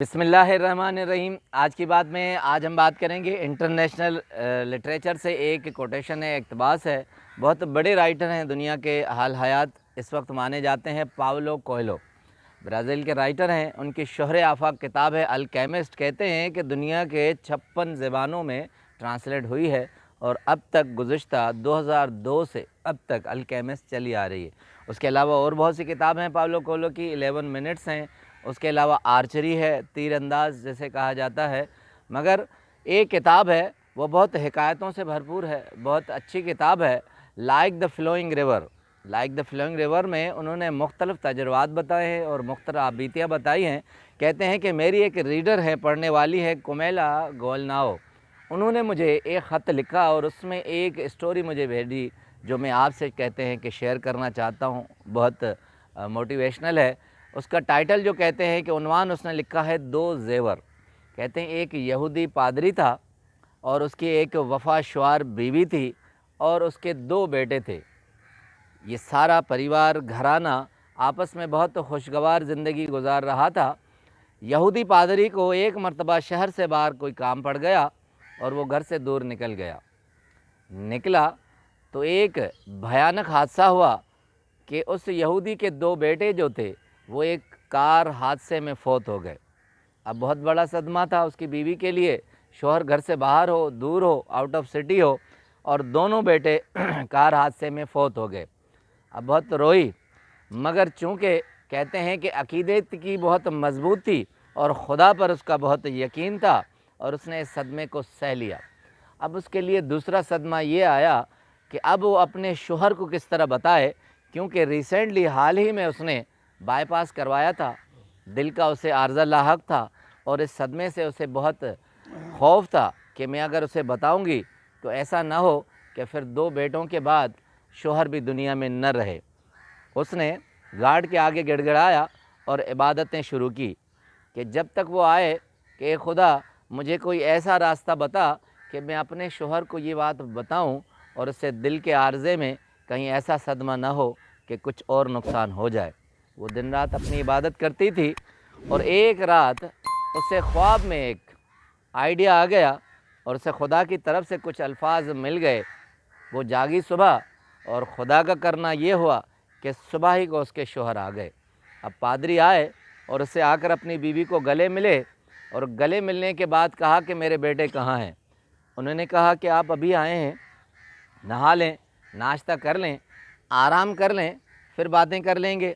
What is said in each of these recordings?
बिस्मिल्लाहिर्रहमानिर्रहीम। आज की बात में हम बात करेंगे इंटरनेशनल लिटरेचर से। एक कोटेशन है, इक़्तिबास है। बहुत बड़े राइटर हैं, दुनिया के हाल हयात इस वक्त माने जाते हैं। पाउलो कोएल्हो ब्राज़ील के राइटर हैं। उनकी शोहरे आफाक किताब है अल्केमिस्ट। कहते हैं कि दुनिया के 56 ज़बानों में ट्रांसलेट हुई है और अब तक गुज़श्ता 2002 से अब तक अल्केमिस्ट चली आ रही है। उसके अलावा और बहुत सी किताबें हैं पाउलो कोएल्हो की। 11 मिनट्स हैं। उसके अलावा आर्चरी है, तीर अंदाज जैसे कहा जाता है। मगर एक किताब है वो बहुत हिकायतों से भरपूर है, बहुत अच्छी किताब है, like the flowing river. Like the flowing river में उन्होंने मुख्तलिफ़ तजुर्बात बताए हैं और मुख्तलिफ़ आबीतियाँ बताई हैं। कहते हैं कि मेरी एक रीडर है, पढ़ने वाली है, कुमेला गोलनाओ। उन्होंने मुझे एक ख़त लिखा और उसमें एक स्टोरी मुझे भेजी जो मैं आपसे कहते हैं कि शेयर करना चाहता हूँ। बहुत मोटिवेशनल है। उसका टाइटल जो कहते हैं कि उन्वान उसने लिखा है दो ज़ेवर। कहते हैं एक यहूदी पादरी था और उसकी एक वफ़ाशुआर बीवी थी और उसके 2 बेटे थे। ये सारा परिवार घराना आपस में बहुत खुशगवार ज़िंदगी गुजार रहा था। यहूदी पादरी को एक मरतबा शहर से बाहर कोई काम पड़ गया और वो घर से दूर निकला तो एक भयानक हादसा हुआ कि उस यहूदी के 2 बेटे जो थे वो एक कार हादसे में फ़ौत हो गए। अब बहुत बड़ा सदमा था उसकी बीवी के लिए। शौहर घर से बाहर हो, दूर हो, आउट ऑफ सिटी हो, और दोनों बेटे कार हादसे में फ़ौत हो गए। अब बहुत रोई, मगर चूँकि कहते हैं कि अक़ीदत की बहुत मज़बूत थी और ख़ुदा पर उसका बहुत यकीन था और उसने इस सदमे को सह लिया। अब उसके लिए दूसरा सदमा ये आया कि अब वो अपने शौहर को किस तरह बताए, क्योंकि रिसेंटली हाल ही में उसने बाईपास करवाया था। दिल का उसे आर्ज़ा लाहक था और इस सदमे से उसे बहुत खौफ था कि मैं अगर उसे बताऊंगी तो ऐसा ना हो कि फिर 2 बेटों के बाद शौहर भी दुनिया में न रहे। उसने गार्ड के आगे गिड़गिड़ाया और इबादतें शुरू की कि जब तक वो आए कि खुदा मुझे कोई ऐसा रास्ता बता कि मैं अपने शौहर को ये बात बताऊं और उससे दिल के आर्ज़े में कहीं ऐसा सदमा ना हो कि कुछ और नुकसान हो जाए। वो दिन रात अपनी इबादत करती थी और एक रात उसे ख्वाब में एक आइडिया आ गया और उसे खुदा की तरफ से कुछ अल्फाज मिल गए। वो जागी सुबह और खुदा का करना ये हुआ कि सुबह ही को उसके शौहर आ गए। अब पादरी आए और उससे आकर अपनी बीवी को गले मिले और गले मिलने के बाद कहा कि मेरे बेटे कहाँ हैं। उन्होंने कहा कि आप अभी आए हैं, नहा लें, नाश्ता कर लें, आराम कर लें, फिर बातें कर लेंगे।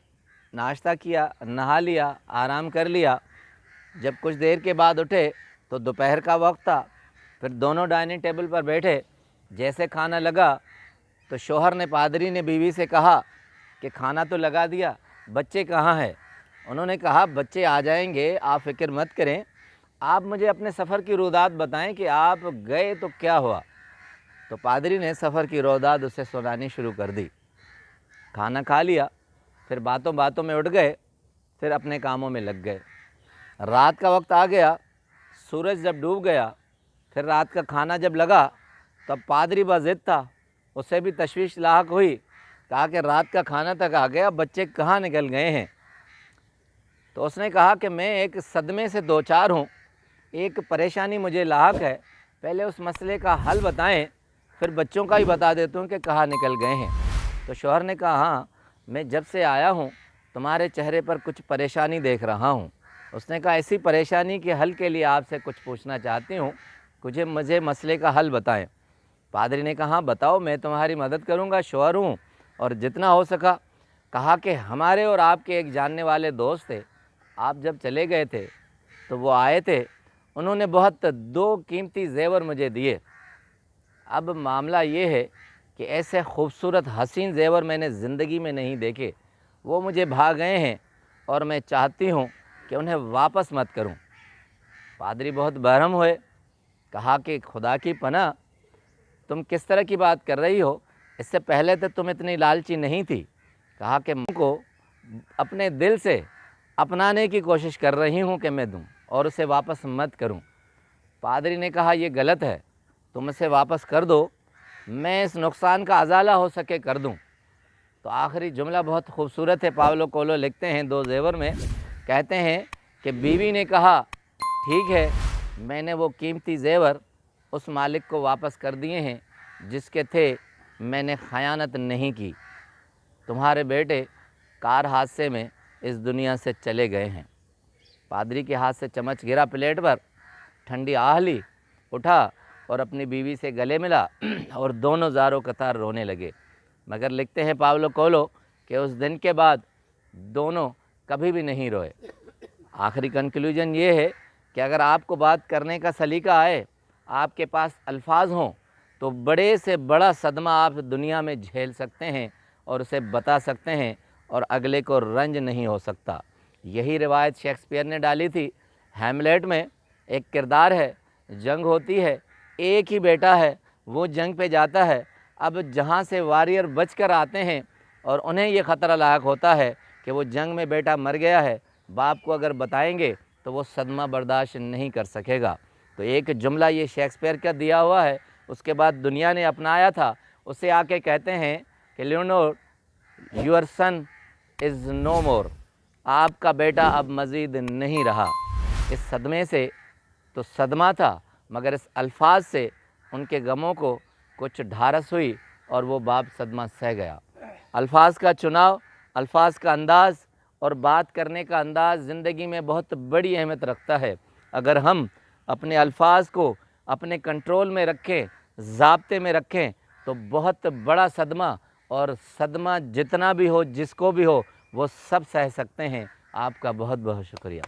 नाश्ता किया, नहा लिया, आराम कर लिया। जब कुछ देर के बाद उठे तो दोपहर का वक्त था। फिर दोनों डाइनिंग टेबल पर बैठे। जैसे खाना लगा तो शौहर ने, पादरी ने बीवी से कहा कि खाना तो लगा दिया, बच्चे कहाँ हैं। उन्होंने कहा बच्चे आ जाएंगे, आप फ़िक्र मत करें, आप मुझे अपने सफ़र की रुदात बताएं कि आप गए तो क्या हुआ। तो पादरी ने सफ़र की रुदात उसे सुनानी शुरू कर दी। खाना खा लिया, फिर बातों बातों में उठ गए, फिर अपने कामों में लग गए। रात का वक्त आ गया, सूरज जब डूब गया, फिर रात का खाना जब लगा तब पादरी बज़िद था, उसे भी तशवीश लाहक हुई। कहा कि रात का खाना तक आ गया, बच्चे कहाँ निकल गए हैं। तो उसने कहा कि मैं एक सदमे से 2-4 हूँ, एक परेशानी मुझे लाहक है, पहले उस मसले का हल बताएं, फिर बच्चों का ही बता देता हूँ कि कहाँ निकल गए हैं। तो शौहर ने कहा हाँ, मैं जब से आया हूँ तुम्हारे चेहरे पर कुछ परेशानी देख रहा हूँ। उसने कहा ऐसी परेशानी के हल के लिए आपसे कुछ पूछना चाहती हूँ, मुझे मसले का हल बताएं। पादरी ने कहा बताओ, मैं तुम्हारी मदद करूँगा, शौहर हूँ और जितना हो सका। कहा कि हमारे और आपके एक जानने वाले दोस्त थे, आप जब चले गए थे तो वो आए थे, उन्होंने बहुत 2 कीमती ज़ेवर मुझे दिए। अब मामला ये है कि ऐसे खूबसूरत हसीन ज़ेवर मैंने ज़िंदगी में नहीं देखे, वो मुझे भा गए हैं और मैं चाहती हूँ कि उन्हें वापस मत करूँ। पादरी बहुत बहरम हुए। कहा कि खुदा की पनाह, तुम किस तरह की बात कर रही हो, इससे पहले तो तुम इतनी लालची नहीं थी। कहा कि मुझको अपने दिल से अपनाने की कोशिश कर रही हूँ कि मैं दूँ और उसे वापस मत करूँ। पादरी ने कहा ये गलत है, तुम इसे वापस कर दो, मैं इस नुकसान का अजाला हो सके कर दूं। तो आखिरी जुमला बहुत खूबसूरत है। पाउलो कोएल्हो लिखते हैं 2 ज़ेवर में, कहते हैं कि बीवी ने कहा ٹھیک ہے میں نے وہ قیمتی زیور اس مالک کو واپس کر دیے ہیں جس کے تھے، میں نے خیانت نہیں کی۔ تمہارے بیٹے کار حادثے میں اس دنیا سے چلے گئے ہیں۔ پادری کے ہاتھ سے چمچ گرا پلیٹ پر، ٹھنڈی آہ لی، اٹھا اور اپنی بیوی سے گلے ملا اور دونوں زاروں قطار رونے لگے۔ مگر لکھتے ہیں پاولو کوئلو کہ اس دن کے بعد دونوں کبھی بھی نہیں روئے۔ آخری کنکلوژن یہ ہے کہ اگر آپ کو بات کرنے کا سلیقہ آئے، آپ کے پاس الفاظ ہوں، تو بڑے سے بڑا صدمہ آپ دنیا میں جھیل سکتے ہیں اور اسے بتا سکتے ہیں اور اگلے کو رنج نہیں ہو سکتا۔ یہی روایت شیکسپیئر نے ڈالی تھی۔ ہیملیٹ میں ایک کردار ہے، جنگ ہوتی ہے، ایک ہی بیٹا ہے، وہ جنگ پہ جاتا ہے۔ اب جہاں سے واریر بچ کر آتے ہیں اور انہیں یہ خطرہ لاحق ہوتا ہے کہ وہ جنگ میں بیٹا مر گیا ہے، باپ کو اگر بتائیں گے تو وہ صدمہ برداشت نہیں کر سکے گا۔ تو ایک جملہ یہ شیکسپیئر کا دیا ہوا ہے، اس کے بعد دنیا نے اپنایا تھا۔ اسے آ کے کہتے ہیں کہ لیونور یور سن از نو مور، آپ کا بیٹا اب مزید نہیں رہا۔ اس صدمے سے تو صدمہ تھا، مگر اس الفاظ سے ان کے غموں کو کچھ ڈھارس ہوئی اور وہ باپ صدمہ سہ گیا۔ الفاظ کا چناؤ، الفاظ کا انداز اور بات کرنے کا انداز زندگی میں بہت بڑی اہمیت رکھتا ہے۔ اگر ہم اپنے الفاظ کو اپنے کنٹرول میں رکھیں، ضابطے میں رکھیں، تو بہت بڑا صدمہ، اور صدمہ جتنا بھی ہو، جس کو بھی ہو، وہ سب سہ سکتے ہیں۔ آپ کا بہت بہت شکریہ۔